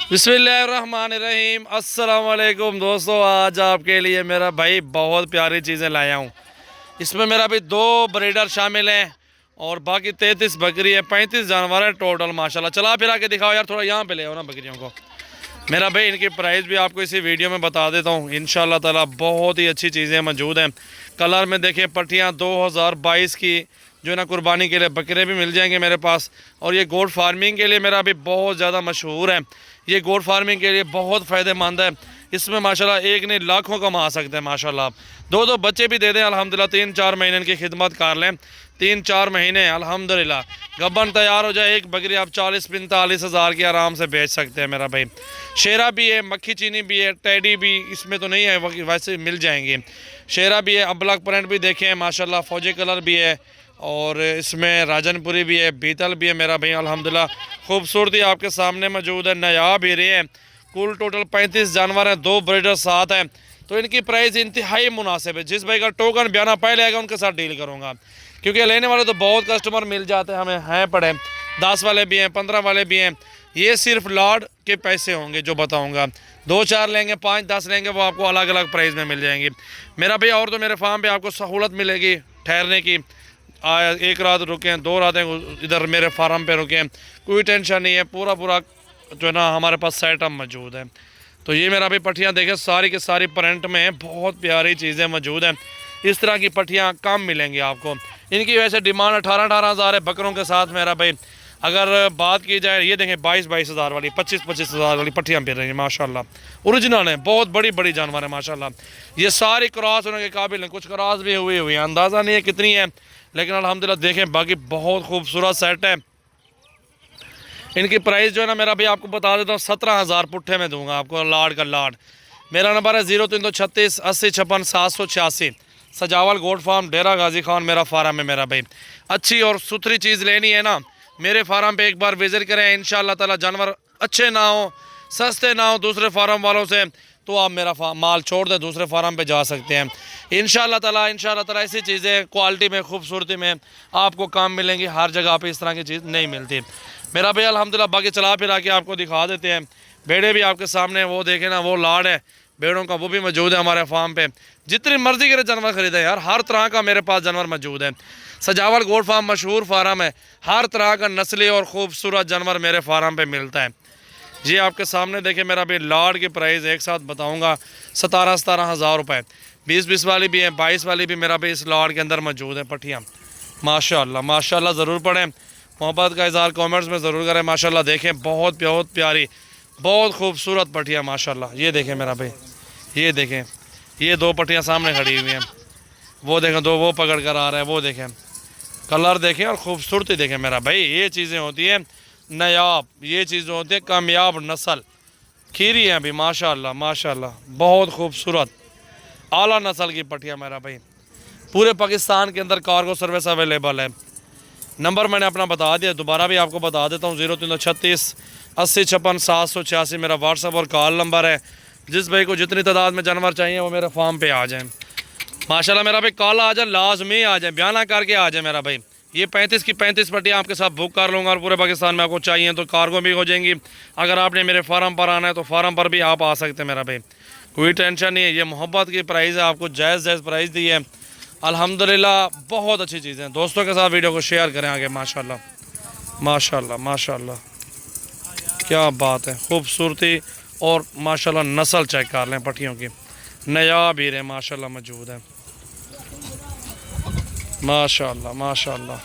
बिस्मिल्लाहिर्रहमानिर्रहीम। अस्सलाम वालेकुम दोस्तों, आज आपके लिए मेरा भाई बहुत प्यारी चीज़ें लाया हूँ। इसमें मेरा भी 2 ब्रीडर शामिल हैं और बाकी 33 बकरी है, 35 जानवर है टोटल माशाल्लाह। चला फिरा के दिखाओ यार, थोड़ा यहाँ पे ले आओ ना बकरियों को। मेरा भाई इनकी प्राइस भी आपको इसी वीडियो में बता देता हूँ इंशाल्लाह ताला। बहुत ही अच्छी चीज़ें मौजूद हैं। कलर में देखिए पट्टियाँ 2022 की जो है ना, कुर्बानी के लिए बकरे भी मिल जाएंगे मेरे पास। और ये गोट फार्मिंग के लिए मेरा भी बहुत ज़्यादा मशहूर है। ये गोट फार्मिंग के लिए बहुत फ़ायदेमंद है। इसमें माशाल्लाह एक नहीं लाखों कमा सकते हैं माशाल्लाह। आप 2 बच्चे भी दे दें अल्हम्दुलिल्लाह, 3-4 महीने की खिदमत कर लें, 3-4 महीने अल्हम्दुलिल्लाह गब्बन तैयार हो जाए। एक बकरी आप 40-45 हज़ार की आराम से बेच सकते हैं मेरा भाई। शेरा भी है, मक्खी चीनी भी है, टैडी भी इसमें तो नहीं है, वैसे मिल जाएंगे। शेरा भी है, अब्लक प्रिंट भी देखें माशाल्लाह, फौजी कलर भी है और इसमें राजनपुरी भी है, बीतल भी है मेरा भाई अल्हम्दुलिल्लाह। खूबसूरती आपके सामने मौजूद है, नायाब हीरे हैं। कुल टोटल 35 जानवर हैं, 2 ब्रीडर साथ हैं। तो इनकी प्राइस इंतहाई मुनासिब है। जिस भाई का टोकन बयाना पहले आएगा उनके साथ डील करूँगा, क्योंकि लेने वाले तो बहुत कस्टमर मिल जाते हैं हमें, हैं पड़े 10 वाले भी हैं, 15 वाले भी हैं। ये सिर्फ लॉट के पैसे होंगे जो बताऊँगा। 2-4 लेंगे, 5-10 लेंगे, वो आपको अलग अलग प्राइस में मिल जाएंगी मेरा भाई। और तो मेरे फार्म पर आपको सहूलत मिलेगी ठहरने की। एक रात रुकें, 2 रातें इधर मेरे फार्म पे रुकें, कोई टेंशन नहीं है। पूरा जो है ना हमारे पास सेटअप मौजूद है। तो ये मेरा भी पट्टियाँ देखें, सारी की सारी प्रिंट में बहुत प्यारी चीज़ें मौजूद हैं। इस तरह की पट्टियाँ कम मिलेंगी आपको। इनकी वैसे डिमांड 18-18 हज़ार है बकरों के साथ मेरा भाई। अगर बात की जाए, ये देखें 22-22 हज़ार वाली, 25-25 हज़ार वाली पट्टियाँ फिर रही हैं माशाल्लाह। ओरिजिनल है, बहुत बड़ी बड़ी जानवर है माशाल्लाह। ये सारी क्रॉस होने के काबिल हैं, कुछ क्रॉस भी हुई हैं, अंदाज़ा नहीं है कितनी है, लेकिन अल्हम्दुलिल्लाह देखें बाकी बहुत खूबसूरत सेट है। इनकी प्राइस जो है ना मेरा भी आपको बता देता हूँ, 17,000 पुट्ठे में दूंगा आपको, लाड का लाड। मेरा नंबर है 0336 80 56 786। सजावल गोट फार्म, डेरा गाजी खान मेरा फार्म है मेरा भाई। अच्छी और सुथरी चीज़ लेनी है ना, मेरे फार्म पे एक बार विज़िट करें। इंशाल्लाह ताला जानवर अच्छे ना हो, सस्ते ना हो दूसरे फार्म वालों से, तो आप मेरा माल छोड़ दें, दूसरे फार्म पे जा सकते हैं। इंशाल्लाह ताला ऐसी चीज़ें क्वालिटी में, खूबसूरती में आपको काम मिलेंगी। हर जगह पे इस तरह की चीज़ नहीं मिलती मेरा भाई अल्हम्दुलिल्लाह। बाकी चला फिरा के आपको दिखा देते हैं। भेड़े भी आपके सामने वो देखें ना, वो लाड है भेड़ों का, वो भी मौजूद है हमारे फार्म पे। जितनी मर्जी के जानवर खरीदे यार, हर तरह का मेरे पास जानवर मौजूद है। सजावल गोट फार्म मशहूर फार्म है, हर तरह का नस्ली और ख़ूबसूरत जानवर मेरे फार्म पे मिलता है जी। आपके सामने देखें मेरा भी लाड की प्राइस एक साथ बताऊंगा, 17-17 हज़ार रुपये। 20-20 वाली भी है, 22 वाली भी मेरा भी इस लाड के अंदर मौजूद है पट्टियाँ माशाल्लाह माशाल्लाह। ज़रूर पढ़ें, मोहब्बत का इज़हार कमेंट्स में ज़रूर करें माशाल्लाह। देखें बहुत बहुत प्यारी, बहुत खूबसूरत पट्टियाँ माशाल्लाह। ये देखें मेरा भाई, ये देखें, ये 2 पट्टियाँ सामने खड़ी हुई हैं, वो देखें 2 वो पकड़ कर आ रहे हैं, वो देखें कलर देखें और ख़ूबसूरती देखें मेरा भाई। ये चीज़ें होती हैं नायाब, ये चीज़ें होती हैं कामयाब नस्ल। खीरी हैं अभी माशाल्लाह माशाल्लाह, बहुत खूबसूरत आला नस्ल की पट्टियाँ मेरा भाई। पूरे पाकिस्तान के अंदर कार्गो सर्विस अवेलेबल है। नंबर मैंने अपना बता दिया, दोबारा भी आपको बता देता हूँ, 0336 80 56 786 मेरा व्हाट्सअप और कॉल नंबर है। जिस भाई को जितनी तादाद में जानवर चाहिए वो मेरे फार्म पे आ जाएँ माशाल्लाह। मेरा भाई कॉल आ जाए, लाजमी आ जाए, बयाना करके आ जाए मेरा भाई। ये 35 की 35 पट्टियाँ आपके साथ बुक कर लूँगा और पूरे पाकिस्तान में आपको चाहिए तो कार्गो भी हो जाएंगी। अगर आपने मेरे फार्म पर आना है तो फार्म पर भी आप आ सकते हैं मेरा भाई, कोई टेंशन नहीं है। ये मोहब्बत की प्राइस है, आपको जायज़ प्राइस दी है अल्हम्दुलिल्लाह। बहुत अच्छी चीज़ें, दोस्तों के साथ वीडियो को शेयर करें आगे माशाल्लाह माशाल्लाह माशाल्लाह। क्या बात है, खूबसूरती और माशाल्लाह नस्ल चेक कर लें पट्टियों की, नायाब हीरे माशाल्लाह मौजूद है माशाल्लाह माशाल्लाह।